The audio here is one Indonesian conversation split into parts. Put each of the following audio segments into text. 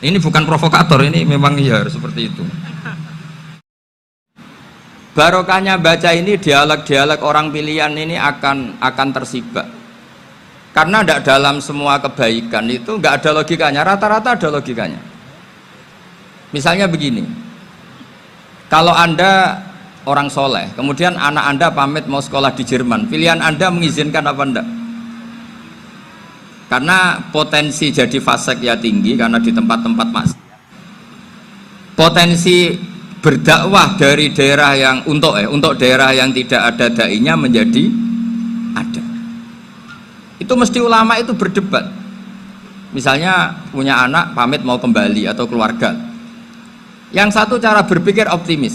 Ini bukan provokator, ini memang ya harus seperti itu. Barokahnya baca ini, dialog-dialog orang pilihan ini akan tersibak. Karena tidak dalam semua kebaikan itu nggak ada logikanya, rata-rata ada logikanya. Misalnya begini, kalau Anda orang soleh, kemudian anak Anda pamit mau sekolah di Jerman, pilihan Anda mengizinkan apa enggak? Karena potensi jadi fasik ya tinggi, karena di tempat-tempat maksiat. Potensi berdakwah dari daerah yang untuk daerah yang tidak ada dai-nya menjadi ada. Itu mesti ulama itu berdebat. Misalnya punya anak pamit mau kembali atau keluarga. Yang satu cara berpikir optimis.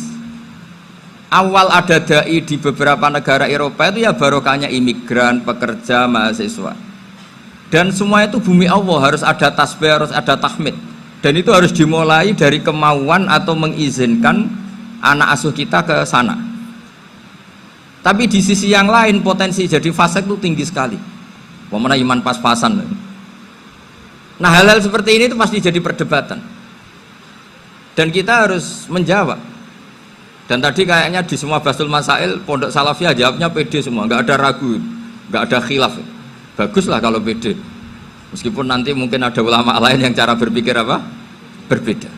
Awal ada dai di beberapa negara Eropa itu ya barokahnya imigran, pekerja, mahasiswa. Dan semua itu bumi Allah, harus ada tasbih, harus ada tahmid. Dan itu harus dimulai dari kemauan atau mengizinkan anak asuh kita ke sana. Tapi di sisi yang lain potensi jadi fasik itu tinggi sekali. Pemana iman pas-pasan. Nah hal-hal seperti ini itu pasti jadi perdebatan. Dan kita harus menjawab. Dan tadi kayaknya di semua Basul Masail Pondok Salafiyah jawabnya pede semua, nggak ada ragu, nggak ada khilaf. Baguslah kalau pede. Meskipun nanti mungkin ada ulama lain yang cara berpikir apa? Berbeda.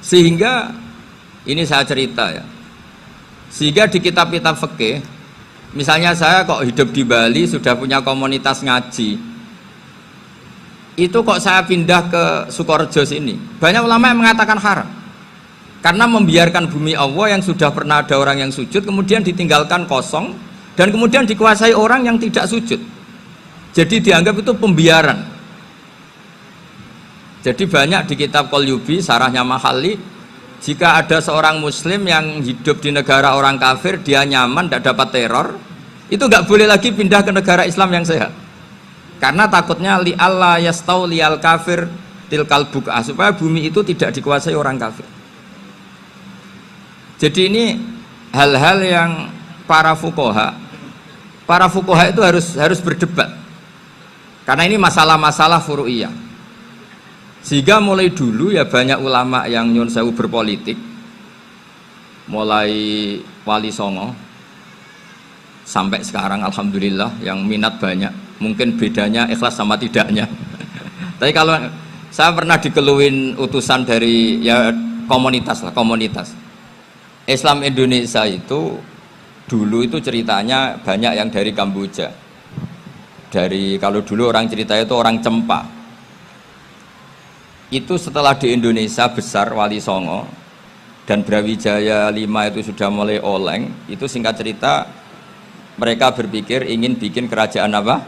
Sehingga ini saya cerita ya. Sehingga di kitab-kitab fikih, misalnya saya kok hidup di Bali sudah punya komunitas ngaji. Itu kok saya pindah ke Sukorejo sini. Banyak ulama yang mengatakan haram. Karena membiarkan bumi Allah yang sudah pernah ada orang yang sujud kemudian ditinggalkan kosong dan kemudian dikuasai orang yang tidak sujud. Jadi dianggap itu pembiaran. Jadi banyak di kitab Qalyubi, sarahnya Mahalli, jika ada seorang muslim yang hidup di negara orang kafir, dia nyaman, tidak dapat teror, itu nggak boleh lagi pindah ke negara Islam yang sehat. Karena takutnya li'alla yastauliyal kafir tilkal buk'ah, supaya bumi itu tidak dikuasai orang kafir. Jadi ini hal-hal yang para fuqaha itu harus berdebat. Karena ini masalah-masalah furu'iyah. Sehingga mulai dulu ya banyak ulama yang nyun sewu berpolitik, mulai Wali Songo sampai sekarang alhamdulillah yang minat banyak. Mungkin bedanya ikhlas sama tidaknya. Tapi kalau saya pernah dikeluhin utusan dari ya komunitas. Islam Indonesia itu dulu itu ceritanya banyak yang dari Kamboja. Kalau dulu orang cerita itu orang Cempa. Itu setelah di Indonesia besar Wali Songo dan Brawijaya 5 itu sudah mulai oleng, itu singkat cerita mereka berpikir ingin bikin kerajaan apa?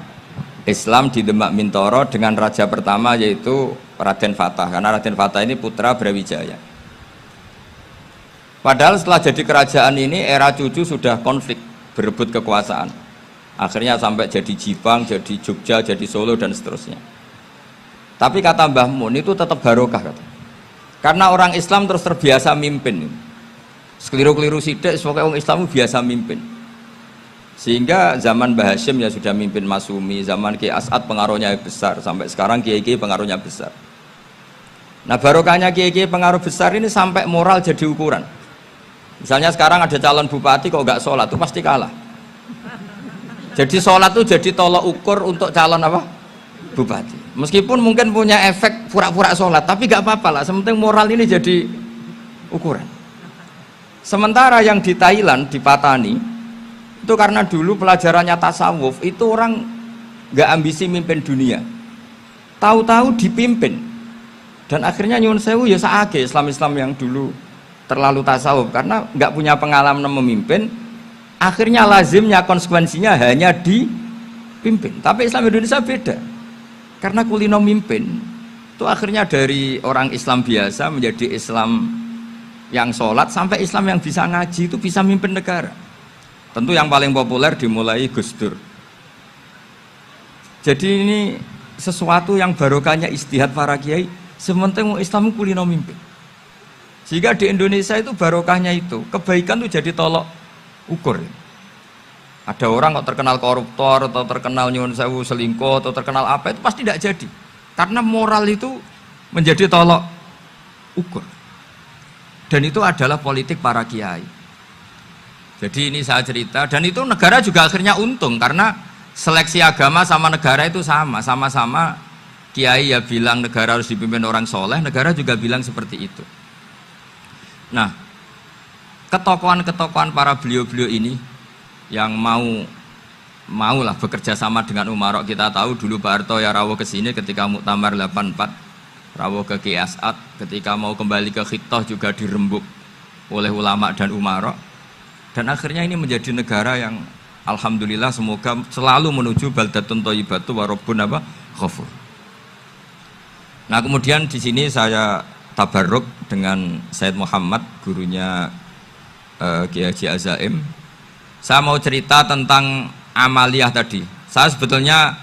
Islam di Demak Mintoro dengan raja pertama yaitu Raden Fatah, karena Raden Fatah ini putra Brawijaya. Padahal setelah jadi kerajaan ini era cucu sudah konflik, berebut kekuasaan. Akhirnya sampai jadi Jipang, jadi Jogja, jadi Solo dan seterusnya. Tapi kata Mbah Mun itu tetap barokah kata. Karena orang Islam terus terbiasa mimpin. Sekeliru-keliru sidik, pokoknya orang Islam biasa mimpin. Sehingga zaman Mbah Hashim ya sudah mimpin Masumi, zaman Ki As'ad pengaruhnya besar, sampai sekarang Kiai pengaruhnya besar. Nah barokahnya Kiai pengaruh besar ini sampai moral jadi ukuran. Misalnya sekarang ada calon bupati kok nggak sholat, itu pasti kalah. Jadi sholat itu jadi tolok ukur untuk calon apa? Bupati. Meskipun mungkin punya efek pura-pura sholat, tapi nggak apa-apa lah. Sementing moral ini jadi ukuran. Sementara yang di Thailand, di Patani, itu karena dulu pelajarannya tasawuf, itu orang nggak ambisi mimpin dunia. Tahu-tahu dipimpin. Dan akhirnya nyuwun sewu ya saage Islam-Islam yang dulu terlalu tasawuf karena nggak punya pengalaman memimpin. Akhirnya lazimnya konsekuensinya hanya dipimpin. Tapi Islam Indonesia beda. Karena kulino mimpin itu akhirnya dari orang Islam biasa menjadi Islam yang sholat sampai Islam yang bisa ngaji itu bisa mimpin negara. Tentu yang paling populer dimulai Gus Dur. Jadi ini sesuatu yang barokahnya istihad para kiai. Sementing Islam kulino mimpin. Sehingga di Indonesia itu barokahnya itu kebaikan itu jadi tolok ukur. Ada orang kok terkenal koruptor atau terkenal nyuwun sewu selingkuh atau terkenal apa itu pasti tidak jadi. Karena moral itu menjadi tolok ukur. Dan itu adalah politik para kiai. Jadi ini saya cerita, dan itu negara juga akhirnya untung karena seleksi agama sama negara itu sama-sama kiai ya bilang negara harus dipimpin orang soleh, negara juga bilang seperti itu. Nah, ketokohan-ketokohan para beliau-beliau ini yang maulah bekerja sama dengan umarok. Kita tahu dulu Pak Harto ya rawuh ke sini ketika Muktamar 84, rawuh ke Ki As'ad, ketika mau kembali ke Khittah juga dirembuk oleh ulama dan umarok. Dan akhirnya ini menjadi negara yang alhamdulillah semoga selalu menuju baldatun thayyibatu wa rabbun ghafur. Nah, kemudian di sini saya tabarruk dengan Said Muhammad, gurunya Kiai Haji Azaim. Saya mau cerita tentang amaliyah tadi. Saya sebetulnya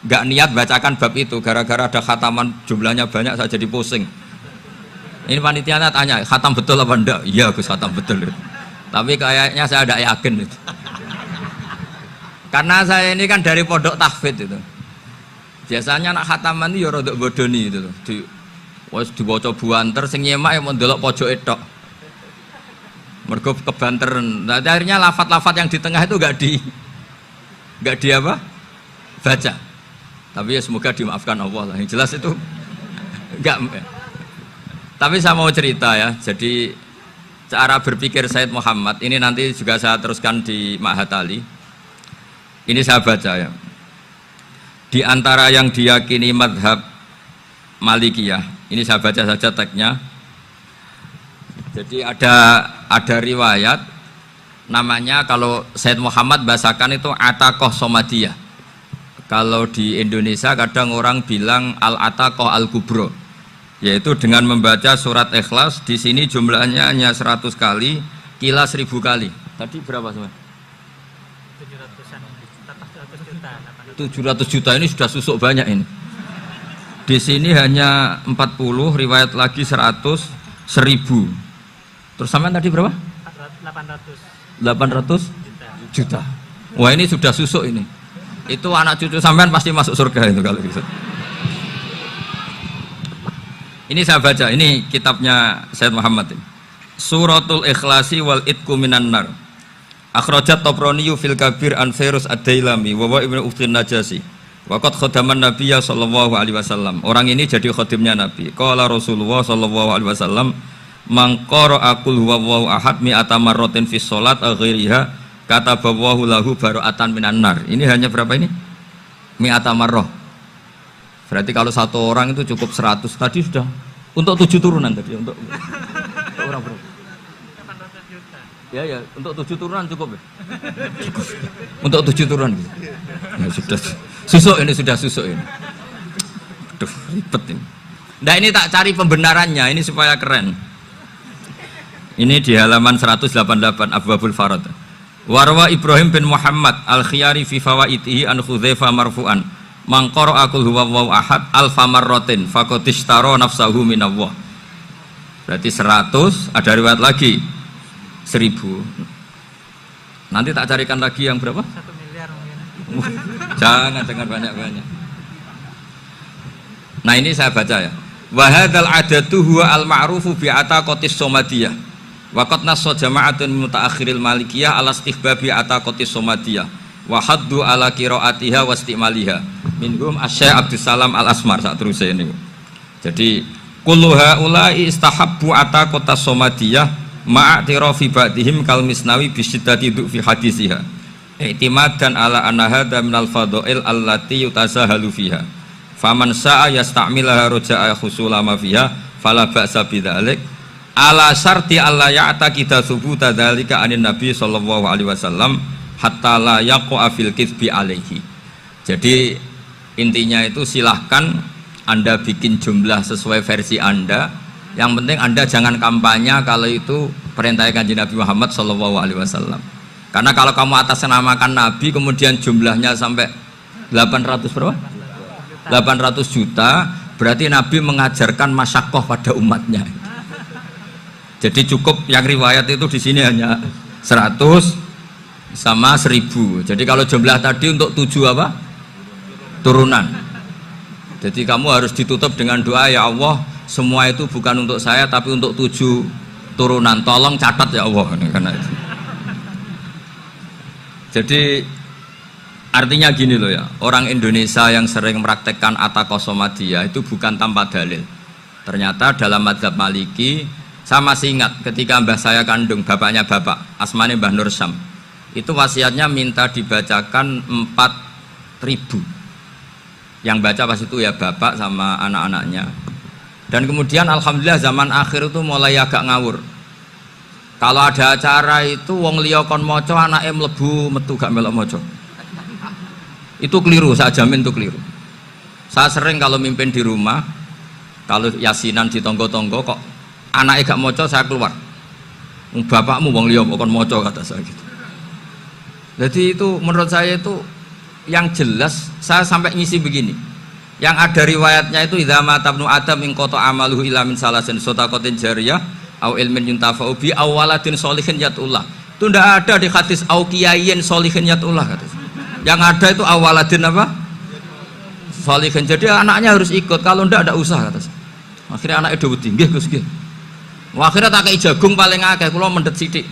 nggak niat bacakan bab itu, gara-gara ada khataman jumlahnya banyak saya jadi pusing. Ini panitianya tanya, khatam betul apa enggak? Iya Gus, khatam betul. Tapi kayaknya saya tidak yakin itu. Karena saya ini kan dari pondok tahfidz itu. Biasanya anak khataman itu ya rodok bodoni itu. Wes dibaca buanter sing nyemak ya mau ndelok pojoke tok. Mergo kebanteren. Nah, akhirnya lafat-lafat yang di tengah itu enggak di apa? Baca. Tapi ya semoga dimaafkan Allah lah. Yang jelas itu enggak. Tapi saya mau cerita ya. Jadi cara berpikir Said Muhammad ini nanti juga saya teruskan di Ma'had Ali. Ini saya baca ya. Di antara yang diyakini madhab Malikiyah, ini saya baca saja teksnya. Jadi ada riwayat namanya, kalau Said Muhammad bahasakan itu Ataqoh Somadiyah. Kalau di Indonesia kadang orang bilang Al-Ataqoh Al-Kubro, yaitu dengan membaca surat Ikhlas. Di sini jumlahnya hanya 100 kali, Kila 1000 kali. Tadi berapa semua? 700 juta, ini sudah susuk banyak ini. Di sini hanya 40, riwayat lagi 100, 1000. Terus sampean tadi berapa? 800 juta. Wah, ini sudah susuk ini. Itu anak cucu sampean pasti masuk surga itu kalau gitu. Ini saya baca, ini kitabnya Said Muhammad ini. Suratul Ikhlasi wal Itqu minan nar. Akhrajat Tabraniyu fil Kabir an Fairuz ad-Dailami wa wa Ibnu Uftin Najasi. Waqad khadaman Nabiyya sallallahu alaihi wasallam. Orang ini jadi khadimnya Nabi. Qala Rasulullah sallallahu alaihi wasallam, "Man qara'a qul huwallahu ahad mi'ata marratin fi shalat ghairiha kataballahu lahu bara'atan minan nar." Ini hanya berapa ini? Mi'ata marrah. Berarti kalau satu orang itu cukup 100. Tadi sudah untuk 7 turunan tadi untuk orang berapa? Ya, untuk 7 turunan cukup ya? Cukup. Untuk 7 turunan gitu. Ya, sudah susuk ini, sudah susuk ini. Aduh, ribet ini. Nah, ini tak cari pembenarannya, ini supaya keren. Ini di halaman 188 Abwabul Farad. Warwa Ibrahim bin Muhammad al-Khiyari fi fawaitihi an Khudzaifah marfu'an. Man qara'a qul huwallahu ahad alfa marratin faqad ishtara nafsahu minallah. Berarti 100, ada riwayat lagi 1000. Nanti tak carikan lagi yang berapa? 1 miliar mungkin. Jangan banyak-banyak. Nah, ini saya baca ya. Wa hadzal adatu huwa al-ma'rufu bi ataqatis somadiyah. Wa qad nassa jama'atun mutaakhiril malikiyah ala istihbabi ataqatis somadiyah wa haddu ala qiraatiha wa istimaliha. Minhum Asy-Syaikh Abdus Salam Al-Asmar sak terus ini. Jadi kullu haula'i istahabbu ataqatas somadiyah ma'atirafi ba'dihim kal misnawi bisyidati du'fi hadisiha i'timadan ala anna hadha minal fadha'il allati yutasahalu fiha faman sa'a yasta'milaha roja'a khusula ma fiha fala ba'sa bidzalik ala syarti alla ya'taqida thubuta dzalika anin nabi sallallahu alaihi wasallam hatta la yaqa'a fil kitsbi alaihi. Jadi intinya itu silahkan Anda bikin jumlah sesuai versi Anda. Yang penting Anda jangan kampanye kalau itu perintah Kanjeng Nabi Muhammad sallallahu alaihi wasallam. Karena kalau kamu atasnamakan Nabi kemudian jumlahnya sampai 800 berapa? 800 juta, berarti Nabi mengajarkan masyaqqah pada umatnya. Jadi cukup yang riwayat itu di sini hanya 100 sama 1000. Jadi kalau jumlah tadi untuk 7 apa? Turunan. Jadi kamu harus ditutup dengan doa, ya Allah, semua itu bukan untuk saya tapi untuk 7 turunan. Tolong catat ya Allah, karena itu. Jadi artinya gini loh ya, orang Indonesia yang sering mempraktekkan atakosomadiyah itu bukan tanpa dalil. Ternyata dalam madzhab Maliki, saya masih ingat ketika mbah saya kandung, bapaknya bapak, asmane Mbah Nur Syam, itu wasiatnya minta dibacakan 4.000. Yang baca pas itu ya bapak sama anak-anaknya. Dan kemudian alhamdulillah zaman akhir itu mulai agak ngawur. Kalau ada acara itu wong liya kon maca anake mlebu metu gak melok maca. Itu keliru, saya jamin itu keliru. Saya sering kalau mimpin di rumah, kalau yasinan di tonggo-tonggo kok anake gak maca, saya keluar. Bapakmu wong liya kon maca, kata saya gitu. Jadi itu menurut saya itu yang jelas. Saya sampai ngisi begini, yang ada riwayatnya itu idza mata ibnu adam in qata amaluhu illa min salasin shadaqatin jariyah au ilmin yuntafa'u bi aw waladin sholihin yatullah. Itu tidak ada di hadis au kiyayin sholihin yatullah, kata. Yang ada itu awaladin apa? Sholihin. Jadi anaknya harus ikut, kalau tidak usah, kata. Akhirnya anaknya udah wedi, nggih Gus nggih. Akhirnya tak kei jagung paling akeh, kula mendet sithik.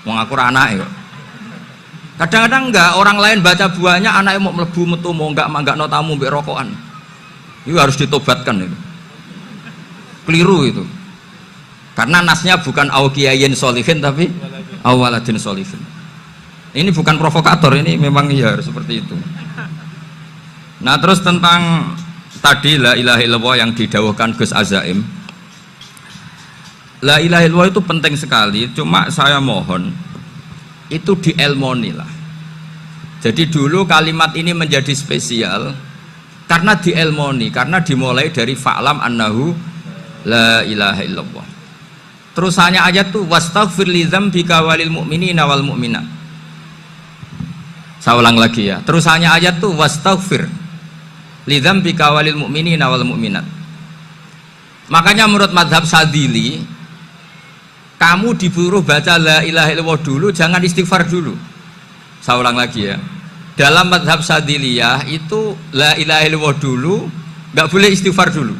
Wong aku ora anake kok. Kadang-kadang enggak, orang lain baca buahnya, anaknya mau melebu metu mau enggak no tamu mbek rokokan. Itu harus ditobatkan itu. Keliru itu. Karena nasnya bukan aukiyayin sholihin tapi awaladin sholihin. Ini bukan provokator, ini memang ya seperti itu. Nah, terus tentang tadi la ilaha illallah yang didawuhkan Gus Azaim. La ilaha illallah itu penting sekali, cuma saya mohon itu dielmoni lah. Jadi dulu kalimat ini menjadi spesial karena dielmoni, karena dimulai dari fa'lam annahu la ilaha illallah. Terusannya ayat tuh wastaghfir li dzambika walil mu'minina wal mu'minat. Saya ulang lagi ya. Terusannya ayat tuh wastaghfir li dzambika walil mu'minina wal mu'minat. Makanya menurut mazhab Sadili, kamu disuruh baca la ilaha illallah dulu, jangan istighfar dulu. Saya ulang lagi ya. Dalam mazhab Sadiliyah itu la ilaha illallah dulu, nggak boleh istighfar dulu.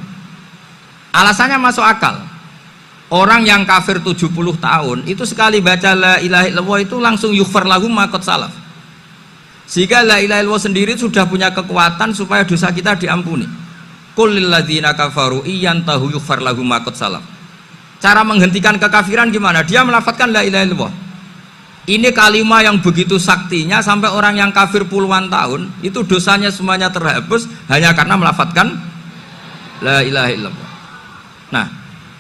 Alasannya masuk akal. Orang yang kafir 70 tahun itu sekali baca la ilaha illallah itu langsung yughfar lahum ma qad salaf. Sehingga la ilaha illallah sendiri sudah punya kekuatan supaya dosa kita diampuni. Qul lil ladzina kafaru iyantahu yughfar lahum ma qad salaf. Cara menghentikan kekafiran gimana? Dia melafadzkan la ilaha illallah. Ini kalimat yang begitu saktinya sampai orang yang kafir puluhan tahun itu dosanya semuanya terhapus hanya karena melafadzkan la ilaha illallah. Nah,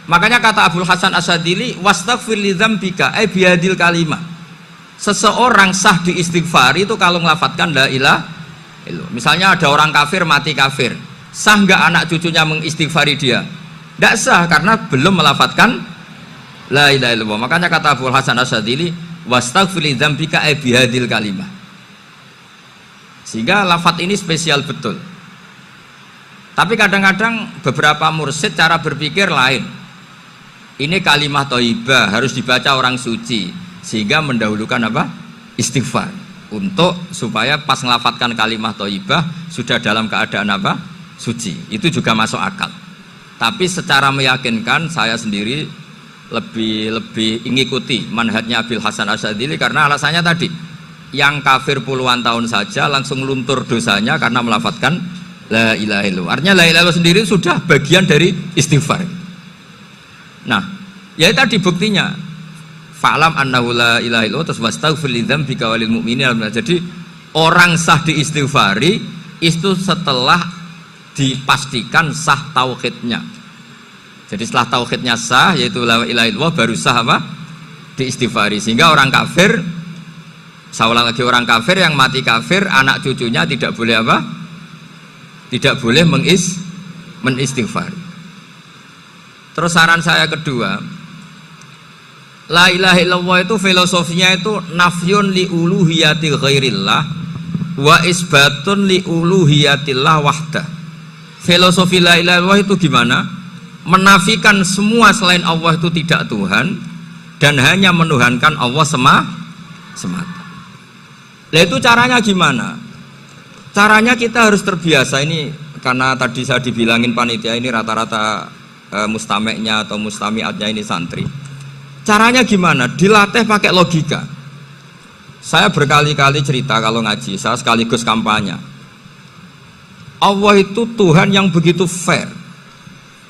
makanya kata Abdul Hasan Asyadili, wastaghfir li dzambika ay bihadil kalimah. Seseorang sah diistighfari itu kalau melafadzkan la ilaha illallah. Misalnya ada orang kafir mati kafir, sah nggak anak cucunya mengistighfari dia? Tidak sah karena belum melafadzkan la ilaha illallah. Makanya kata Abu Hasan Asyadili, wastaghfir li dzambika ay bihadil kalimah. Sehingga lafadz ini spesial betul. Tapi kadang-kadang beberapa mursyid cara berpikir lain. Ini kalimat thayyibah harus dibaca orang suci, sehingga mendahulukan apa? Istighfar. Untuk supaya pas ngelafadzkan kalimat thayyibah sudah dalam keadaan apa? Suci. Itu juga masuk akal. Tapi secara meyakinkan saya sendiri lebih mengikuti manhajnya Abil Hasan Asyadili karena alasannya tadi, yang kafir puluhan tahun saja langsung luntur dosanya karena melafadzkan la ilaha illallah. Artinya la ilaha illallah sendiri sudah bagian dari istighfar. Nah, ya tadi buktinya fa'lam annahu la ilaha illallah terus wastaghfir li dzambika walil mu'minina. Jadi orang sah diistighfari itu setelah dipastikan sah tauhidnya. Jadi setelah tauhidnya sah, yaitu la ilaha illallah, baru sah apa? Diistighfari. Sehingga orang kafir, saya ulang lagi, orang kafir yang mati kafir, anak cucunya tidak boleh apa? Tidak boleh menistighfari. Terus saran saya kedua, la ilaha illallah itu filosofinya itu nafyun li uluhiyati ghairillah wa isbatun li uluhiyatillah wahdah. Filosofi la ilaha illallah itu gimana? Menafikan semua selain Allah itu tidak Tuhan dan hanya menuhankan Allah semata. Nah itu caranya gimana? Caranya kita harus terbiasa, ini karena tadi saya dibilangin panitia ini rata-rata mustameknya atau mustamiatnya ini santri. Caranya gimana? Dilatih pakai logika. Saya berkali-kali cerita kalau ngaji, saya sekaligus kampanye. Allah itu Tuhan yang begitu fair.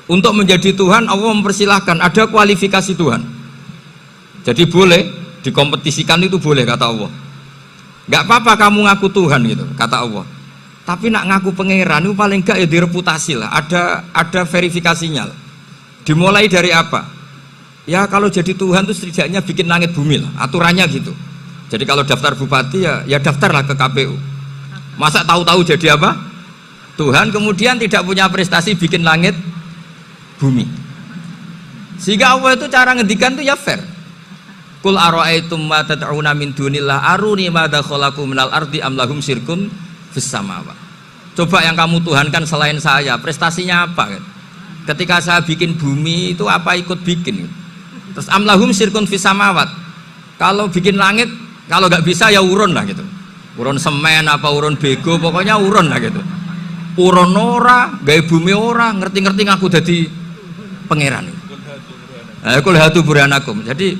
Untuk menjadi Tuhan, Allah mempersilahkan, ada kualifikasi Tuhan. Jadi boleh, dikompetisikan itu boleh, kata Allah. Gak apa-apa kamu ngaku Tuhan gitu, kata Allah. Tapi nak ngaku pangeran itu paling gak ya direputasi lah, ada verifikasinya lah. Dimulai dari apa? Ya kalau jadi Tuhan itu setidaknya bikin langit bumi lah, aturannya gitu. Jadi kalau daftar bupati ya daftarlah ke KPU. Masa tahu-tahu jadi apa? Tuhan kemudian tidak punya prestasi bikin langit bumi. Sehingga Allah itu cara ngendikan itu ya fair. Qul ara'aitum ma tad'una min dunillah aruni madza khalaqu minal ardi am lahum syirkun fis samawati. Coba yang kamu tuhankan selain saya, prestasinya apa kan? Ketika saya bikin bumi itu apa ikut bikin? Terus am lahum syirkun fis samawati. Kalau bikin langit, kalau nggak bisa ya urun lah gitu. Urun semen apa urun bego, pokoknya urun lah gitu. Urun ora, gawe bumi ora, ngerti-ngerti ngaku jadi pangeran. Kul hatu burhanakum. Jadi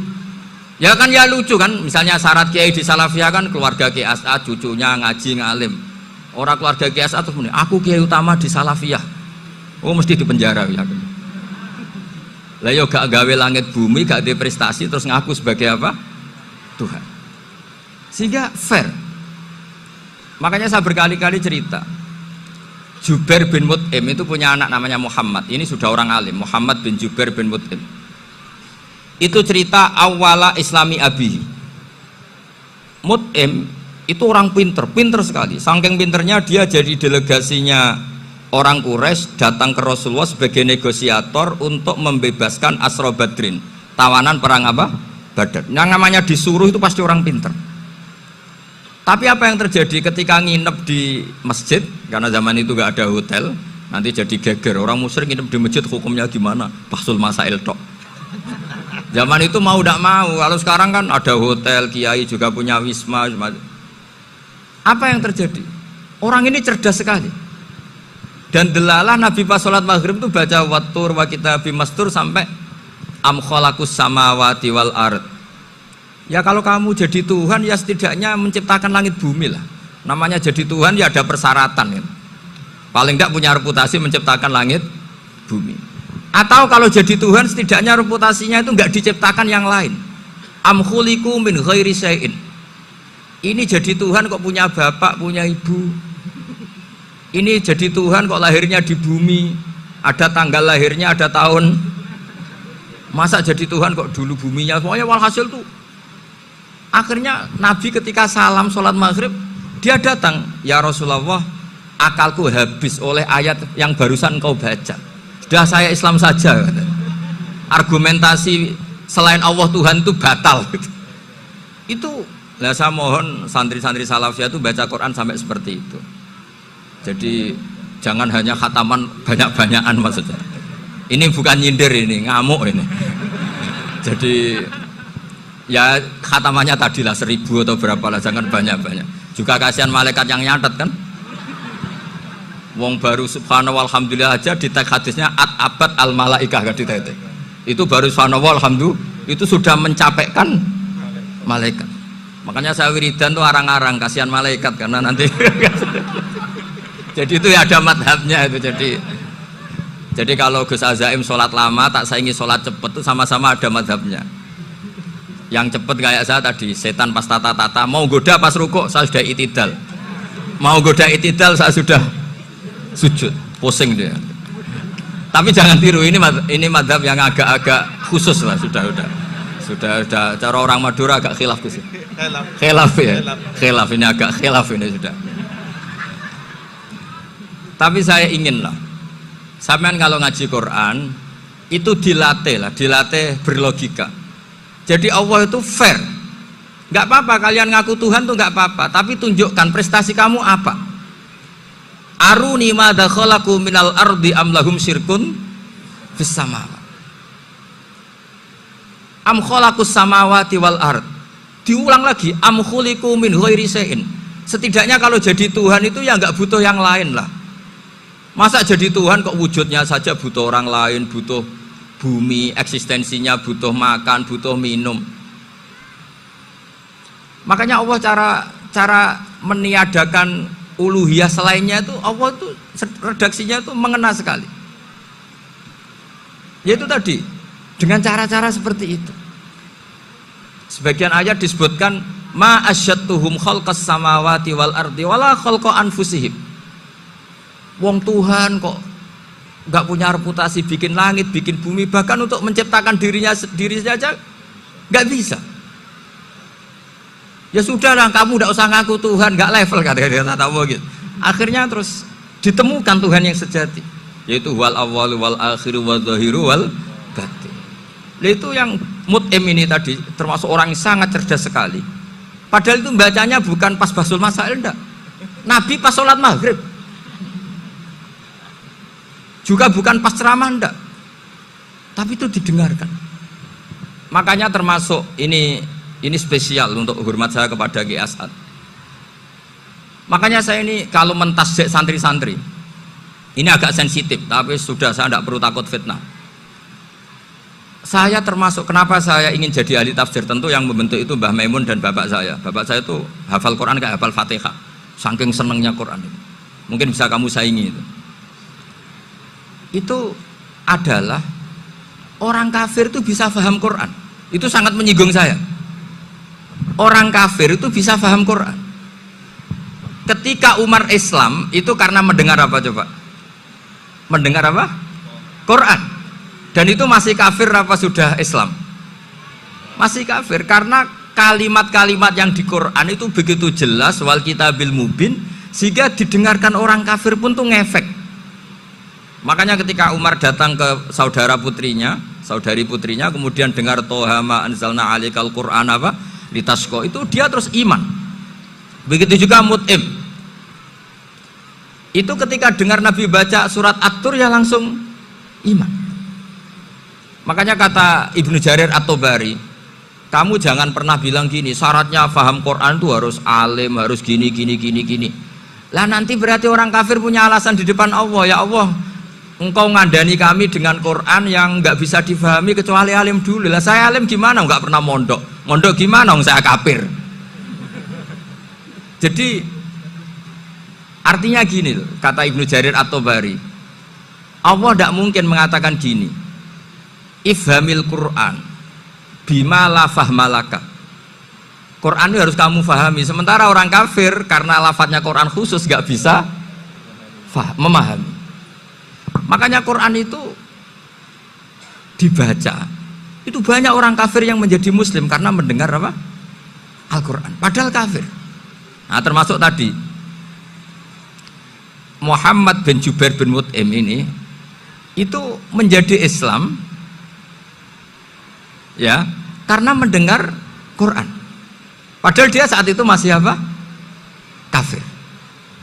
ya kan ya lucu kan, misalnya syarat kiai di Salafiyah kan keluarga Kiai As'ad, cucunya ngaji ngalim. Orang keluarga Kiai As'ad terus aku kiai utama di Salafiyah. Oh mesti dipenjara ya. Lah yo gak gawe langit bumi, gak ada prestasi terus ngaku sebagai apa? Tuhan. Sehingga fair. Makanya saya berkali-kali cerita. Jubair bin Mut'im itu punya anak namanya Muhammad. Ini sudah orang alim, Muhammad bin Jubair bin Mut'im. Itu cerita awala islami abihi. Mut'im itu orang pinter sekali. Saking pinternya dia jadi delegasinya orang Quraisy datang ke Rasulullah sebagai negosiator untuk membebaskan Asra Badrin, tawanan perang apa? Badar. Yang namanya disuruh itu pasti orang pinter. Tapi apa yang terjadi ketika nginep di masjid, karena zaman itu gak ada hotel, nanti jadi geger. Orang musyrik nginep di masjid hukumnya gimana? Bahsul masail tok. Zaman itu mau tidak mau, kalau sekarang kan ada hotel, kiai juga punya wisma. Apa yang terjadi? Orang ini cerdas sekali. Dan delalah Nabi pas sholat maghrib itu baca wattur wa kitabim mastur sampai am khalaqus samawati wal ard. Ya kalau kamu jadi Tuhan ya setidaknya menciptakan langit bumi lah. Namanya jadi Tuhan ya ada persyaratan kan. Paling tidak punya reputasi menciptakan langit bumi. Atau kalau jadi Tuhan setidaknya reputasinya itu enggak diciptakan yang lain. Am khuliqu min ghairi syai'in. Ini jadi Tuhan kok punya bapak, punya ibu. Ini jadi Tuhan kok lahirnya di bumi. Ada tanggal lahirnya, ada tahun. Masa jadi Tuhan kok dulu buminya semuanya walhasil tuh. Akhirnya Nabi ketika salam sholat maghrib dia datang, ya Rasulullah, akalku habis oleh ayat yang barusan kau baca. Sudah saya Islam saja. Argumentasi selain Allah Tuhan itu batal. Itu, lah saya mohon santri-santri Salafiyah itu baca Quran sampai seperti itu. Jadi jangan hanya khataman banyak-banyakan maksudnya. Ini bukan nyindir ini, ngamuk ini. Jadi ya khatamannya tadilah 1000 atau berapa lah, jangan banyak-banyak. Juga kasihan malaikat yang nyatet kan. Wong baru subhanallah alhamdulillah aja di teks hadisnya abad al malaikah gak ditete. Itu baru subhanallah alhamdulillah itu sudah mencapaikan malaikat. Makanya saya wiridan tuh arang-arang kasihan malaikat karena nanti jadi itu ya ada madhabnya itu. Jadi kalau Gus Azaim sholat lama tak saingi sholat cepet itu sama-sama ada madhabnya. Yang cepet kayak saya tadi, setan pas tata-tata mau goda pas rukuk saya sudah itidal, mau goda itidal saya sudah sujud, pusing dia. Tapi jangan tiru, ini madhab yang agak-agak khusus lah, sudah cara orang Madura agak khilaf khusus. Khilaf ya, khilaf ini agak khilaf ini sudah. Tapi saya ingin lah, sampean kalau ngaji Quran itu dilatih berlogika. Jadi Allah itu fair, nggak apa-apa kalian ngaku Tuhan tuh nggak apa-apa, tapi tunjukkan prestasi kamu apa. Aruni madza khalaqu minal ardi am lahum syirkun fis samawati. Am khalaqus samawati wal ard. Diulang lagi, am khuliqu min ghairi syai'in. Setidaknya kalau jadi Tuhan itu ya nggak butuh yang lain lah. Masa jadi Tuhan kok wujudnya saja butuh orang lain, butuh bumi, eksistensinya butuh makan, butuh minum. Makanya Allah cara meniadakan uluhiyah selainnya itu, Allah itu redaksinya itu mengena sekali. Yaitu tadi dengan cara-cara seperti itu. Sebagian ayat disebutkan ma asyattuhum khalqas samawati wal ardi wala khalqa anfusihim. Wong Tuhan kok nggak punya reputasi bikin langit, bikin bumi, bahkan untuk menciptakan dirinya sendiri saja nggak bisa. Ya sudahlah, kamu nggak usah ngaku Tuhan, nggak level kata gitu. Akhirnya terus ditemukan Tuhan yang sejati, yaitu wal awwal wal akhir wal zahiru wal batin. Itu yang mut'im ini tadi termasuk orang yang sangat cerdas sekali. Padahal itu bacanya bukan pas basul masail, enggak. Nabi pas sholat maghrib. Juga bukan pas ceramah, enggak. Tapi itu didengarkan. Makanya termasuk ini spesial untuk hormat saya kepada Ki As'ad. Makanya saya ini kalau mentasjik santri-santri, ini agak sensitif, tapi sudah saya tidak perlu takut fitnah. Saya termasuk, kenapa saya ingin jadi ahli tafsir, tentu yang membentuk itu Mbah Maimun dan bapak saya. Bapak saya itu hafal Quran kayak hafal Fatihah, saking senengnya Quran itu. Mungkin bisa kamu saingi itu. Itu adalah orang kafir itu bisa paham Quran. Itu sangat menyinggung saya. Orang kafir itu bisa paham Quran. Ketika Umar Islam itu karena mendengar apa coba? Mendengar apa? Quran. Dan itu masih kafir apa sudah Islam? Masih kafir, karena kalimat-kalimat yang di Quran itu begitu jelas, wal kitabil mubin, sehingga didengarkan orang kafir pun tuh ngefek. Makanya ketika Umar datang ke saudari putrinya, kemudian dengar Toha ma anzalna alikal Quran apa? Litasko, itu dia terus iman. Begitu juga Mut'im. Itu ketika dengar Nabi baca surat At-Tur ya langsung iman. Makanya kata Ibnu Jarir At-Tabari, kamu jangan pernah bilang gini, syaratnya paham Quran itu harus alim, harus gini. Lah nanti berarti orang kafir punya alasan di depan Allah, ya Allah, engkau ngandani kami dengan Quran yang nggak bisa difahami kecuali alim dulu. Lah saya alim gimana? Nggak pernah mondok gimana? Saya kafir. Jadi artinya gini loh, kata Ibnu Jarir At-Tabari, Allah tidak mungkin mengatakan gini, ifhamil Quran bima la fahmalaka. Quran itu harus kamu fahami, sementara orang kafir karena lafadznya Quran khusus nggak bisa memahami. Makanya Quran itu dibaca, itu banyak orang kafir yang menjadi muslim karena mendengar apa? Al-Quran, padahal kafir. Nah termasuk tadi Muhammad bin Jubair bin Mut'im ini itu menjadi Islam ya karena mendengar Quran, padahal dia saat itu masih apa? Kafir.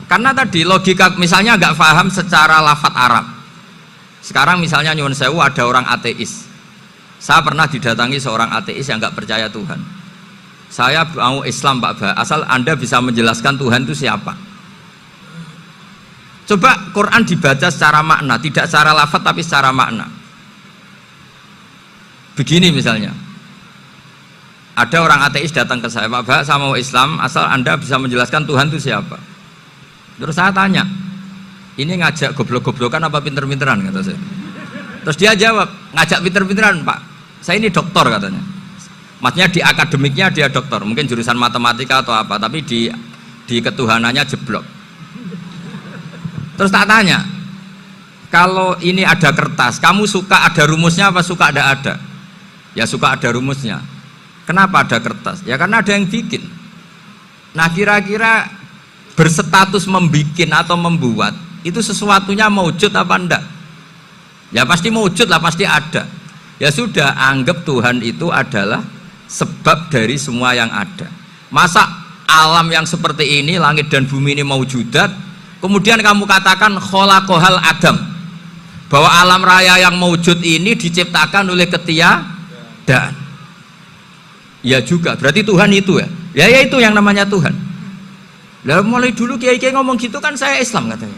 Karena tadi logika, misalnya nggak paham secara lafadz Arab. Sekarang misalnya nyuwun sewu ada orang ateis, saya pernah didatangi seorang ateis yang nggak percaya Tuhan. Saya mau Islam Pak Ba, asal Anda bisa menjelaskan Tuhan itu siapa. Coba Quran dibaca secara makna, tidak secara lafadz tapi secara makna. Begini misalnya, ada orang ateis datang ke saya, Pak Ba, saya mau Islam, asal Anda bisa menjelaskan Tuhan itu siapa. Terus saya tanya, ini ngajak goblok-goblokan apa pinter-pinteran, kata saya. Terus dia jawab, ngajak pinter-pinteran Pak, saya ini doktor katanya. Maksudnya di akademiknya dia doktor, mungkin jurusan matematika atau apa, tapi di ketuhanannya jeblok. Terus tak tanya, kalau ini ada kertas, kamu suka ada rumusnya apa suka ada? Ya suka ada rumusnya. Kenapa ada kertas? Ya karena ada yang bikin. Nah kira-kira berstatus membikin atau membuat itu sesuatunya maujud apa enggak? Ya pasti maujud lah, pasti ada. Ya sudah, anggap Tuhan itu adalah sebab dari semua yang ada. Masa alam yang seperti ini, langit dan bumi ini maujudat, kemudian kamu katakan kholaqohal adam, bahwa alam raya yang maujud ini diciptakan oleh ketiadaan. Ya juga, berarti Tuhan itu ya? Ya itu yang namanya Tuhan. Lah mulai dulu kiai-kiai ngomong gitu kan saya Islam katanya.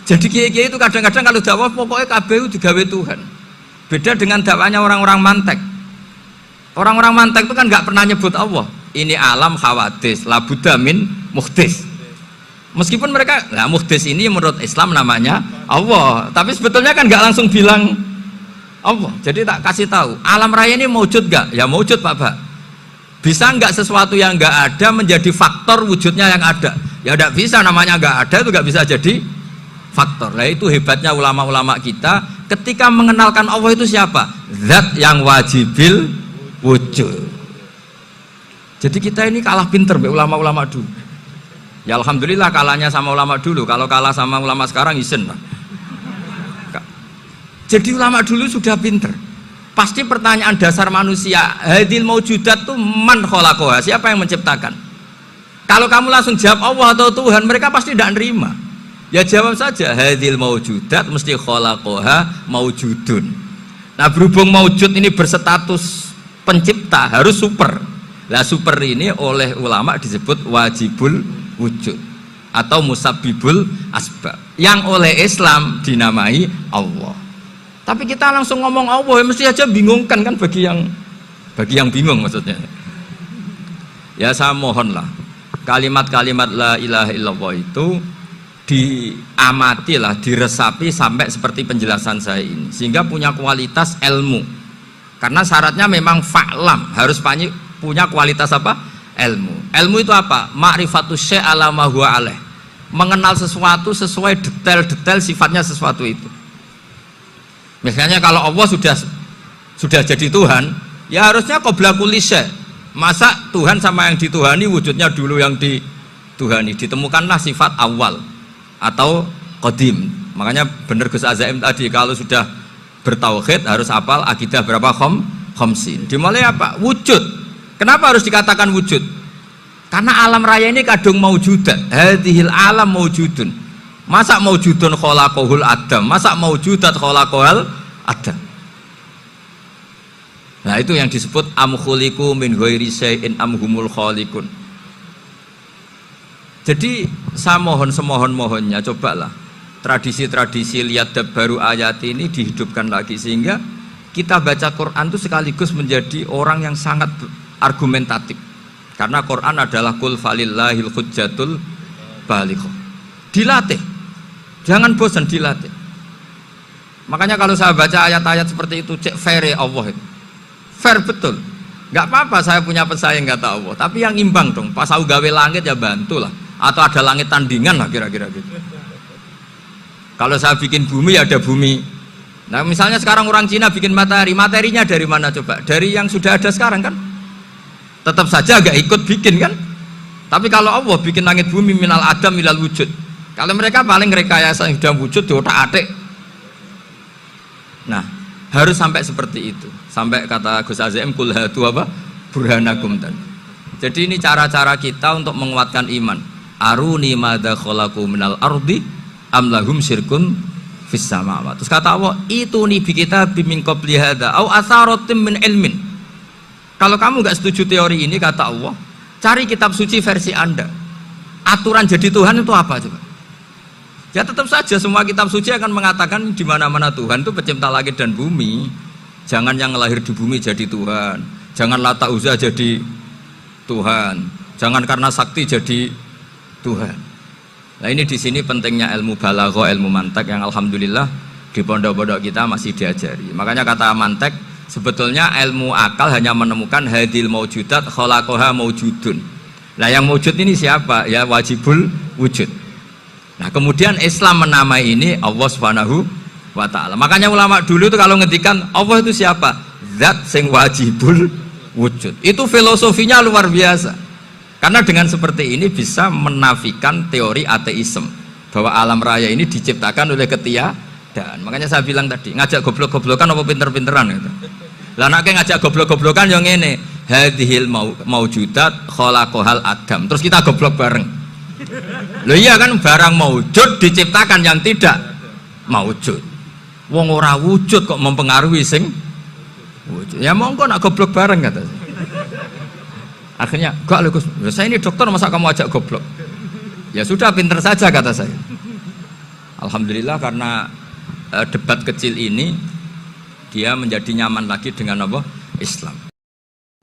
Jadi kiai-kiai itu kadang-kadang kalau dakwah pokoknya KBU digawe Tuhan. Beda dengan dakwanya orang-orang mantek. Orang-orang mantek itu kan nggak pernah nyebut Allah. Ini alam khawadis, labudamin muhdis. Meskipun mereka, nah muhdis ini menurut Islam namanya Allah. Tapi sebetulnya kan nggak langsung bilang Allah. Jadi tak kasih tahu, alam raya ini mewujud nggak? Ya mewujud Pak. Bisa nggak sesuatu yang nggak ada menjadi faktor wujudnya yang ada? Ya nggak bisa, namanya nggak ada itu nggak bisa jadi faktor. Nah itu hebatnya ulama-ulama kita ketika mengenalkan Allah itu siapa? Zat yang wajibil wujud. Jadi kita ini kalah pinter ulama-ulama dulu. Ya alhamdulillah kalahnya sama ulama dulu. Kalau kalah sama ulama sekarang isen lah. Jadi ulama dulu sudah pinter. Pasti pertanyaan dasar manusia, hadil maujudat itu man khalaqaha, siapa yang menciptakan? Kalau kamu langsung jawab Allah atau Tuhan, mereka pasti tidak nerima. Ya jawab saja, hadil maujudat mesti khalaqaha maujudun. Nah berhubung maujud ini berstatus pencipta, harus super. Lah super ini oleh ulama disebut wajibul wujud atau musabbibul asbab, yang oleh Islam dinamai Allah. Tapi kita langsung ngomong Allah, mesti aja bingungkan kan bagi yang bingung maksudnya. Ya saya mohonlah kalimat-kalimat la ilaha illallah itu diamatilah, diresapi sampai seperti penjelasan saya ini, sehingga punya kualitas ilmu. Karena syaratnya memang fa'lam, harus punya kualitas apa? Ilmu. Ilmu itu apa? Ma'rifatus syai' ala ma huwa alaih. Mengenal sesuatu sesuai detail-detail sifatnya sesuatu itu. Misalnya kalau Allah sudah jadi Tuhan, ya harusnya qabla kulli syai'. Masa Tuhan sama yang dituhani wujudnya dulu yang dituhani? Ditemukanlah sifat awal atau qadim. Makanya benar Gus Azaim tadi, kalau sudah bertauhid harus hafal akidah berapa khamsin. Dimulai apa? Wujud. Kenapa harus dikatakan wujud? Karena alam raya ini kadung maujudat. Hadhil alam maujudun. Masa maujudun khalaqahul adam, masa maujudat khalaqahul adam. Nah itu yang disebut am khuliqu min ghairi syai'in am humul khaliqun. Jadi saya mohon semohon-mohonnya, cobalah tradisi-tradisi lihat baru ayat ini dihidupkan lagi, sehingga kita baca Quran itu sekaligus menjadi orang yang sangat argumentatif. Karena Quran adalah kul falillahil hujjatul balighah. Dilatih. Jangan bosan, dilatih. Makanya kalau saya baca ayat-ayat seperti itu, cek fair Allah itu. Fair betul. Nggak apa-apa saya punya pesaing kata Allah, tapi yang imbang dong. Pas aku gawe langit ya bantulah. Atau ada langit tandingan lah kira-kira gitu. Kalau saya bikin bumi ya ada bumi. Nah misalnya sekarang orang Cina bikin matahari, materinya dari mana coba? Dari yang sudah ada sekarang kan? Tetap saja agak ikut bikin kan? Tapi kalau Allah bikin langit bumi minal adam minal wujud. Kalau mereka paling rekayasa yang sudah wujud di otak-atik. Nah, harus sampai seperti itu. Sampai kata Gus Azim kul hatu apa? Burhanakum tadi. Jadi ini cara-cara kita untuk menguatkan iman. Aruni madza khalaqu minal ardi am lahum syirkun fis samawati. Terus kata Allah, itu nih bi kitabim min qabli hadza au atharatin min ilmin. Kalau kamu nggak setuju teori ini, kata Allah, cari kitab suci versi Anda. Aturan jadi Tuhan itu apa coba? Ya tetap saja semua kitab suci akan mengatakan di mana-mana Tuhan itu pencipta langit dan bumi. Jangan yang lahir di bumi jadi Tuhan. Jangan Lata Uzza jadi Tuhan. Jangan karena sakti jadi Tuhan. Nah ini di sini pentingnya ilmu balaghah, ilmu mantek yang alhamdulillah di pondok-pondok kita masih diajari. Makanya kata mantek, sebetulnya ilmu akal hanya menemukan hadil maujudat khalaqaha maujudun. Nah yang maujud ini siapa? Ya wajibul wujud. Nah kemudian Islam menamai ini Allah Subhanahu wa ta'ala. Makanya ulama dulu itu kalau ngendikan Allah itu siapa? Zat sing wajibul wujud. Itu filosofinya luar biasa. Karena dengan seperti ini bisa menafikan teori ateisme bahwa alam raya ini diciptakan oleh ketiadaan. Makanya saya bilang tadi, ngajak goblok-goblokan apa pinter-pinteran gitu. Lah nek ngajak goblok-goblokan yang ini hadhil maujudat khalaqahal adam. Terus kita goblok bareng. Loh iya kan, barang maujud diciptakan yang tidak maujud. Wong ora wujud kok mempengaruhi sing wujud. Ya monggo nak goblok bareng kata. Akhirnya, gak lho Gus, saya ini dokter masa kamu ajak goblok? Ya sudah, pinter saja kata saya. Alhamdulillah karena debat kecil ini dia menjadi nyaman lagi dengan apa? Islam.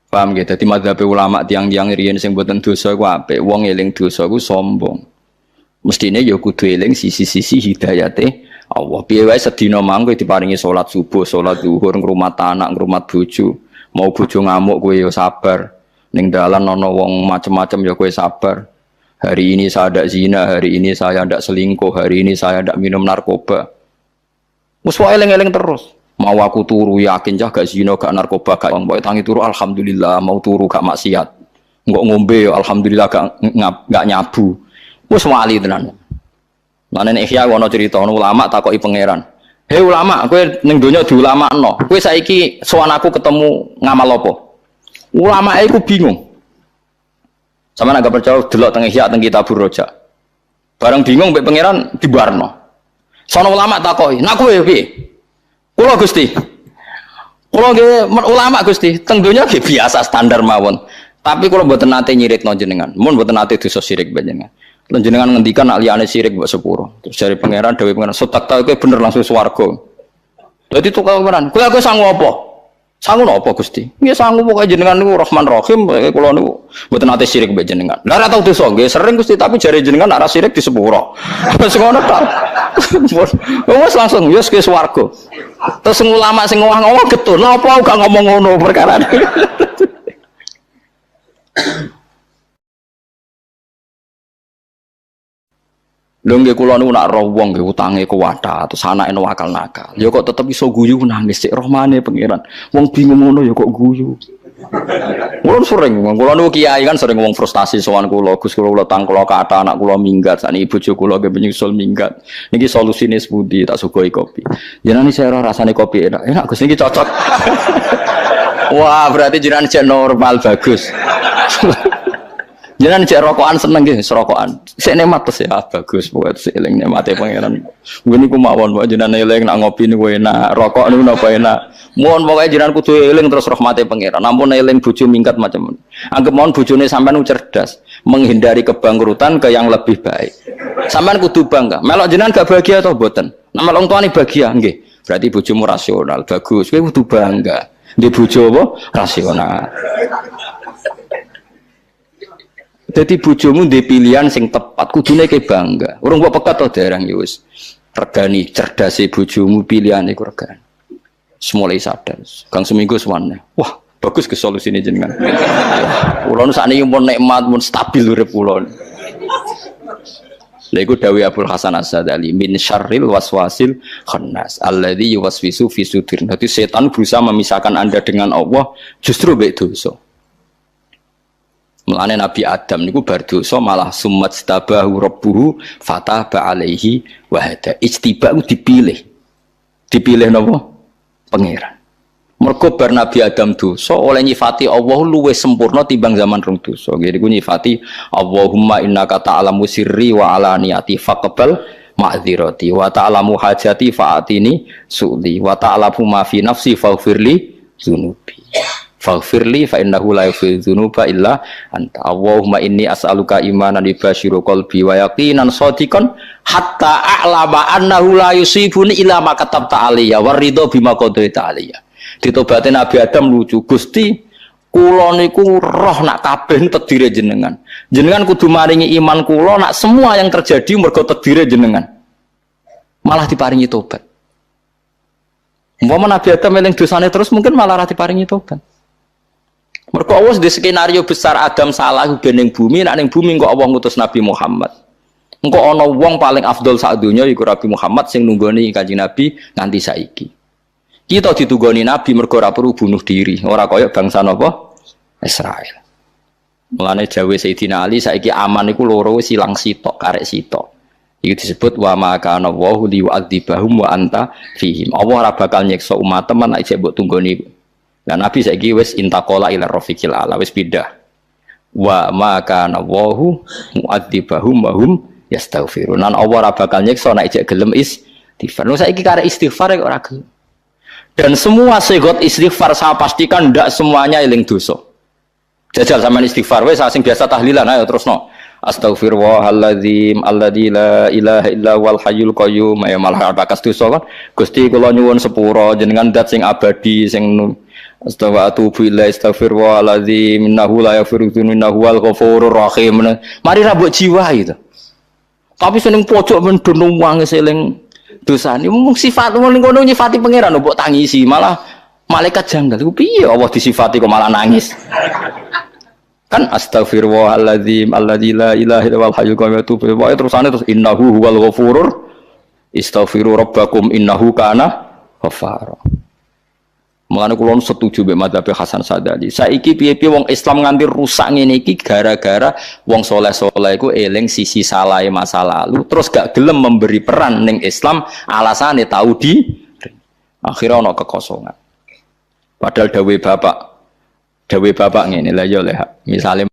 Paham gitu? Dadi madzhab ulama tiang-tiang riyen sing mboten dosa iku apik, wong eling dosa iku sombong. Mestine ya kudu eling sisi-sisi hidayate Allah. Piye wae sedina mangko diparingi salat subuh, salat zuhur, ngrumat anak, ngrumat bojo. Mau bojo ngamuk kowe ya sabar. Ning dalan ana wong macem-macem ya kowe sabar. Hari ini saya tidak zina, hari ini saya tidak selingkuh, hari ini saya tidak minum narkoba. Musuh eling-eling terus. Mau aku turu yakin jah gak zina, gak narkoba, gak mau tangi turu alhamdulillah, mau turu gak maksiat. Enggak ngombe alhamdulillah gak nyabu. Wis wali tenan. Lan nek Ihya ana cerita ulama takoki pangeran. Hei ulama, kowe ning donya diulamakno. Kowe saiki sowan aku ketemu ngamal apa? Ulama iku bingung. Sama agak percaya delok teng Ihya teng Kitabur Raja. Bareng bingung mbek pangeran dibarno. Sono ulama takoki, "Nak kowe piye?" Kula Gusti. Kula nggih ulama Gusti, teng donya nggih biasa standar mawon. Tapi kula mboten nate nyiritno jenengan. Mun mboten nate dosa syirik panjenengan. Lan jenengan ngendikan nak liyane syirik mbok sepuro. Terus jare pangeran dawuh pangeran, "Sotak ta kowe bener langsung swarga." Dadi tukang pangeran, "Kowe aku sangu apa?" Sangu napa Gusti? Nggih sangu pokoke jenengan niku Rahman Rahim, kula niku mboten nate syirik mbek jenengan. Lah ora tau dosa nggih sering Gusti, tapi jare jenengan ora syirik di sepuro. Wis ngono tok. Wis langsung wis ke swarga. Terus ulama sing ngomong getun, lha apa gak ngomong ngono perkara. Lho nggih kula niku nak roh wong nggih utange kuwatha terus anake nakal nakal. Ya kok tetep iso guyu nangis sik rahmane pangeran. Wong bingung ngono ya kok guyu. Kula sering, kula niku kiai kan sering wong frustasi sowan kula, Gus kula utang kula kathah anak kula minggat, sakniki bojo kula nggih menyusul minggat. Niki solusine sepundi tak sugoi kopi. Jenengan saya ora rasane kopi enak. Enak Gus niki cocok. Wah, berarti jenengan jek normal bagus. Jangan cek rokokan seneng nggih, serokokan. Sik nikmat terus ya bagus pokoke sik eling nikmate pangeran. Kuwi niku mawon pokoke jenengan eling nak ngopi niku enak, rokok niku napa enak. Mohon pokoke jenengan kudu eling terus rahmate pangeran. Ampun eling bojo mingkat macam. Anggap mohon bojone sampean cerdas, menghindari kebangkrutan ke yang lebih baik. Sampean kudu bangga. Melok jenengan gak bahagia atau mboten? Nek melok tuane bahagia nggih. Berarti bojomu rasional, bagus. Kowe kudu bangga. Ndek bojo apa? Rasional. Jadi bojomu ndek pilihan sing tepat, kudune ke bangga. Urung kok pekat to dereng ya wis. Regani cerdase bojomu pilihane iku regani. Semulai sadar. Kang seminggu suwane. Wah, bagus ke solusine jenengan. Kula nu sakniki mun nikmat, mun stabil urip kula. Lha iku dawuh Abdul Hasan As-Sadali, min syarril waswasil khannas alladzi yuwaswisu fi sudur. Dadi setan berusaha memisahkan Anda dengan Allah justru mbek dosa. Mulane Nabi Adam niku bar dosa malah summat stabahu rabbuhu fataba alaihi wa hada. Ijtiba ku dipilih. Dipilih napa? Pangeran. Mergo bar Nabi Adam dosa oleh nyifati Allah luwih sempurna timbang zaman rong dosa. Nggih niku nyifati Allahumma innaka ta'lamu sirri wa alaniyati faqbal ma'dzirati wa ta'lamu hajati fa'atini su'li wa ta'lamu ma fi nafsi faghfirli dzunubi. Faghfirli fa innahu la yaghfiru dzunuba illa anta. Allahumma inni as'aluka imanan yubashiru qalbi wa yaqinan shadiqan hatta a'lama annahu la yusibuni illa ma katabta alayya waridho bima qadaita alayya. Ditobate Nabi Adam lucu. Gusti, kula niku roh nak kabeh takdire jenengan. Jenengan kudu maringi iman kula nak semua yang terjadi mergo takdire jenengan. Malah diparingi tobat. Umpama Nabi Adam eling dosane terus mungkin malah ra diparingi tobat. Mergo Allah di skenario besar Adam salah bening bumi, nek ning bumi kok Allah ngutus Nabi Muhammad. Engko ana wong paling afdol sak donya iku Nabi Muhammad sing nunggoni Kanjeng Nabi nganti saiki. Kita ditunggoni Nabi mergo ora perlu bunuh diri, ora kaya bangsa napa? Israel. Mulane dawuh Sayyidina Ali saiki aman iku loro wis ilang sitok, karek sitok. Iku disebut wa ma kana Allahu li'adzibahum wa anta fihim. Allah ora bakal nyiksa umat teman nek jek mbok tunggoni. Nah Nabi saiki wis intaqala ila rafiqil ala wis pindah. Wa ma kana Allahu mu'adzibahum wa hum yastaghfirun. Nan Allah ora bakal nyiksa nek jek gelem istighfar. Lho saiki karek istighfar kok ora gelem. Dan semua segot istighfar saya pastikan ndak semuanya eling dosa. Jajal sampean istighfar wis sing biasa tahlilan ayo terusno. Astaghfirullahaladzim alladzi la ilaha illa huwal hayyul qayyum. Ya malah bakas dosa kan. Gusti kula nyuwun sepura jenengan zat sing abadi sing astaghfirullahaladzim innahu la yaghfiru dzunuba innahu huwal ghafurur rahim. Mari ra mbok jiwa itu. Tapi seneng pojok men dono wong eling dosane. Mung sifat wong ngono nyifati pangeran mbok tangisi malah malaikat janggal. Iku piye Allah disifati kok malah nangis. Kan astaghfirullahaladzim alladzi la ilaha illa huwal hayyul qayyum terusane terus innahu huwal ghafurur istaghfiru rabbakum innahu kana ghafara. Mulane kula setuju mbek madzhab Hasan Sadali. Saiki piye-piye wong Islam nganti rusak ngene iki gara-gara wong saleh-saleh iku eling sisi salahe masa lalu terus gak gelem memberi peran ning Islam alasane tahu di akhirnya ana kekosongan. Padahal dawuh bapak ngene lha ya leh misale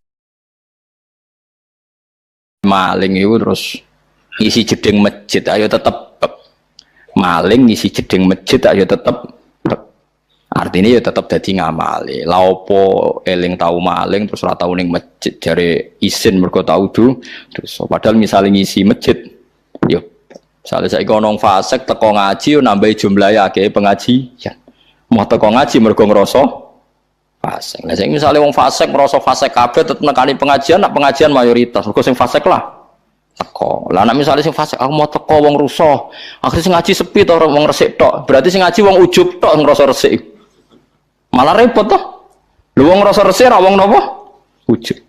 maling itu terus ngisi jeding masjid ayo tetep maling ngisi jeding masjid ayo tetep artinya ya tetep dadi ngamali la opo eling tau maling terus ora tau ning masjid jare isin mergo tau terus padahal misale ngisi masjid yo misale saiki ana wong fasik teko ngaji nambahi jumlahe akeh pengajian mau teko ngaji mergo ngrasa fasik. Lah sing misale wong fasik merasa fasik kabeh tetep nekani pengajian, nak pengajian mayoritas. Mergo sing fasik lah teko. Lah nek misale sing fasik aku mau teko wong rusuh, akhire sing ngaji sepi to wong resik tok. Berarti sing ngaji wong ujub tok ngrasa resik. Malah repot toh. Lho wong ngrasa resik ra wong napa? Ujub.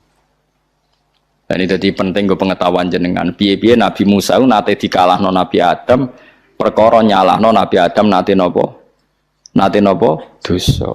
Dan ini jadi penting ke pengetahuan jenengan. Piye-piye Nabi Musa nate dikalahno Nabi Adam, perkara nyalahno Nabi Adam nate napa? Nate napa? Dosa.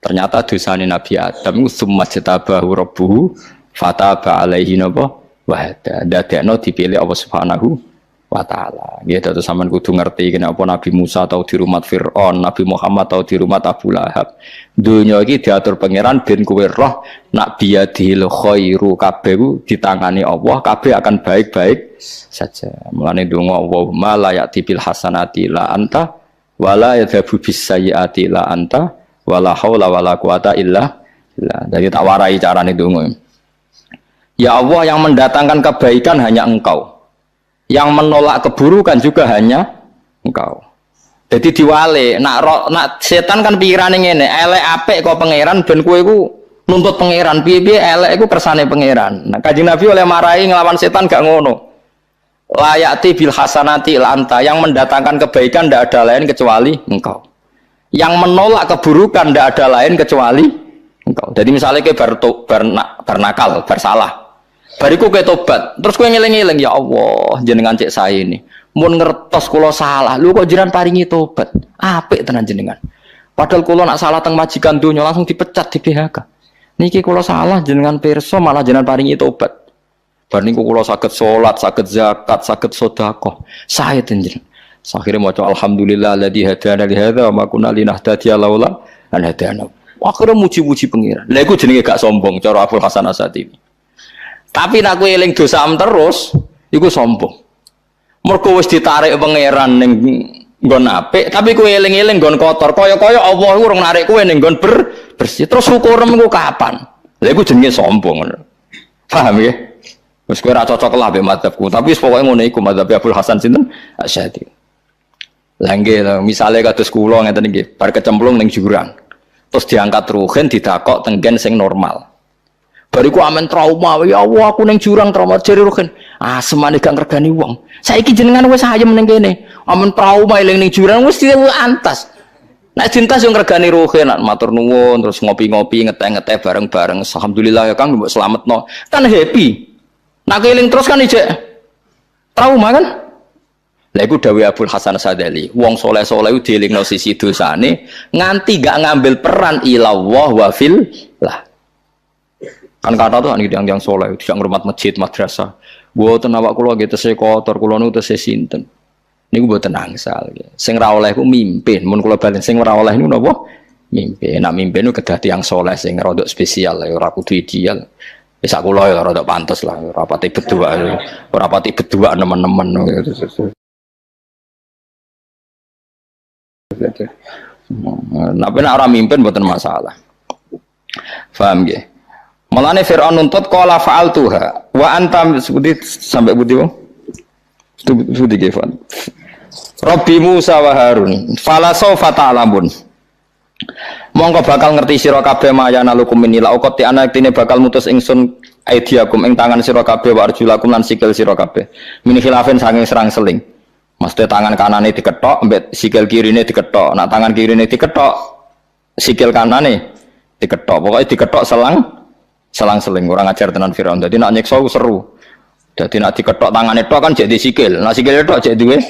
Ternyata dosane Nabi Adam summa jatabahu rabbuhu fataba alaihi napa wa hada. Dadekno dipilih Allah Subhanahu wa taala. Nggih terus sampean kudu ngerti kenapa Nabi Musa tau di rumah Firaun, Nabi Muhammad tau di rumah Abu Lahab. Donya iki diatur pangeran ben kowe roh nak biyadil khairu kabeh ku ditangani Allah, kabeh akan baik-baik saja. Mulane donga Allahumma la ya'ti bil hasanati la anta wala yadhabu bis sayyiati la anta wala haula wala quwata illa billah. Jadi tak warai carane donga. Ya Allah, yang mendatangkan kebaikan hanya Engkau. Yang menolak keburukan juga hanya Engkau. Jadi diwale, nak setan kan pikirane ngene, elek apik kok pangeran ben kowe iku nuntut pangeran, piye-piye elek iku kersane pangeran. Nah, Kanjeng Nabi oleh marahi nglawan setan gak ngono. Layati bil hasanati lanta, yang mendatangkan kebaikan tidak ada lain kecuali Engkau. Yang menolak keburukan tidak ada lain kecuali Engkau. Jadi misalnya ke bernakal, bersalah, bariku ke tobat, terus kue ngeleng-ngeleng, ya Allah, jenengan cek saya ini, mun ngertos kulo salah, lu kok jiran paringi tobat, apik tenan jenengan. Padahal kulo nak salah teng majikan dunia langsung dipecat di PHK. Niki kulo salah jenengan perso malah jenengan paringi tobat. Bar niku kulo saged salat, saged zakat, saged sedekah. Saya jenengan. Akhirnya maca alhamdulillah alladzi hadana li hadza wa ma kunna linahtadiya laula an hadana. Akhirnya muji-muji pengiran. Lha iku jenenge gak sombong cara Abdul Hasan Asy-Syadzili. Tapi nek kowe eling dosam terus, iku sombong. Mergo wis ditarik pangeran ning nggon apik, tapi kowe eling-eling nggon kotor. Kaya-kaya Allah iku urung narik kowe ning nggon bersih. Terus syukurem iku kapan? Lha iku jenenge sombong. Paham ya? Wis kowe ora cocok lah mbek madzhabku, tapi wis pokoke ngono iku madzhab Abdul Hasan sinten Asy-Syadzili. Langge misalnya kados kula ngeten nggih, bar kecemplung ning jurang. Terus diangkat ruhin didakok tenggen sing normal. Bariku amen trauma, ya Allah aku ning jurang trauma jare ruhin. Ah semane gak ngergani wong. Saiki jenengan wis ayem ning kene. Amen trauma eling ning jurang wis antas. Nek cinta yo ngergani ruhin, matur nuwun terus ngopi-ngopi ngeteh-ngeteh bareng-bareng. Alhamdulillah ya Kang mbok slametno. Kan happy. Nek eling terus kan ijek trauma kan? Lha iku dawuh Abdul Hasan Sadali, wong saleh-saleh dielingno sisi dosane nganti gak ngambil peran ilallah wa fillah. Kan kata tuh yang saleh tidak ngurmat masjid, madrasah. Mboten awak kula nggih tesih kotor, kula nu tesih sinten. Niku mboten angsal. Sing ra oleh ku mimpin, mun kula balen sing ora oleh niku napa? Mimpin. Nek mimpin ku kedah tiyang saleh sing rada spesial, ora kudu ideal. Wis kula ya rada pantes lah, ora pati bedua nemen-nemen. Tapi nak orang mimpin bukan masalah. Paham ya? Mulane Firaun nuntut qala fa'altuha wa anta sampai budi wong. Budi Kefan. Rabbi Musa wa Harun fala sawfa ta'lamun. Mongko bakal ngerti sira kabeh mayana lukum minila uqti anak tine bakal mutus ingsun aidiakum ing tangan sira kabeh wa arjulakum lan sikil sira kabeh. Min khilafin saking serang seling. Mesti tangan kanane diketok, mbek sikil kirine diketok. Nak tangan kirine diketok, sikil kanane diketok. Pokoknya diketok selang-seling. Orang ajar tenan Firaun. Dadi nak nyiksa seru. Dadi nak diketok tangane tok kan jadi sikil. Nak sikil tok jadi duwe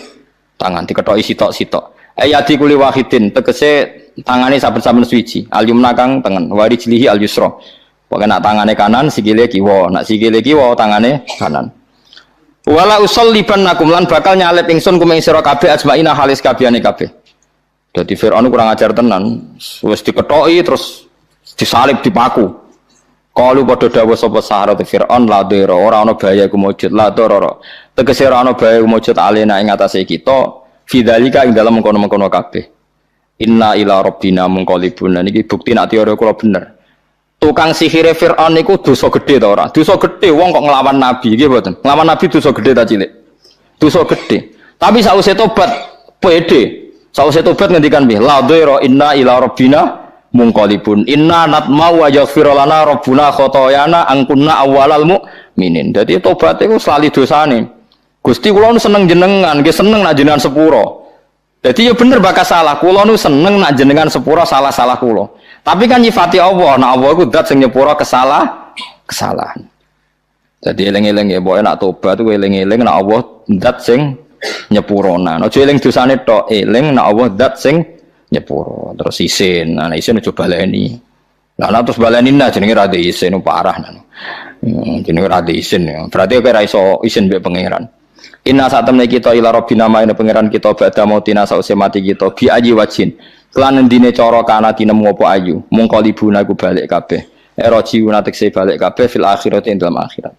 tangan diketoki sitok-sitok. Ayati kuli wahidin tegese tangane saben-saben suci. Al yumna kang tengen, wari jilihi al yusra. Pokoke nak tangane kanan sikile kiwa, nak sikile kiwa tangane kanan. Wala usallibannakum lan bakal nyalip ingsun kumeng sira kabeh ajmaina halis kabehane kabeh. Dadi Firaun kurang ajar tenan, wis diketoki terus disalib dipaku. Kalu padha dawuh sapa Sahara Firaun la dira ora ana bahaya iku mujud la dara. Tegese ora ana bahaya iku mujud alena ing atase kita fidzalika ing dalem mengkono-mengkono kabeh. Inna ila rabbina munqalibun. Niki bukti nek teori kula bener. Tukang sihire Firaun niku dosa gedhe ta ora? Dosa gedhe wong kok nglawan nabi nggih mboten. Nglawan nabi dosa gedhe ta cilik? Dosa gedhe. Tapi sausé tobat pede. Sausé tobat ngendikan piye? La dira inna ila rabbina mungqalibun inna natmau wa yaghfir lana rabbuna khotoyana angkunna awwalal mukminin. Dadi tobat iku slali dosane. Gusti kula nu seneng jenengan, nggih seneng nak jenengan sepuro. Dadi ya bener bakal salah. Kula nu seneng nak jenengan sepuro salah-salah kula. Tapi kan nyifati Allah, nak Allah iku zat sing nyepuro kesalahan. Jadi eling-eling ya, pokoke nak tobat kuwi eling-eling nak Allah zat sing nyepurona. Aja eling dosane tok, eling nak Allah zat sing nyepuro. Terus isin, nah isin aja baleni. Lah terus baleni nah jenenge ra isin parah nah. Jenenge ra isin ya. Berarti kowe ra iso isin mbek pangeran. Inna satamne kita ila rabbina maine pangeran kita badha mautina sause mati kita bi aji wajin. Kelan endine cara kana tinemu apa ayu. Mung kalibuna ku balik kabeh. Eroji unatekse balik kabeh fil akhirat ing dalam akhirat.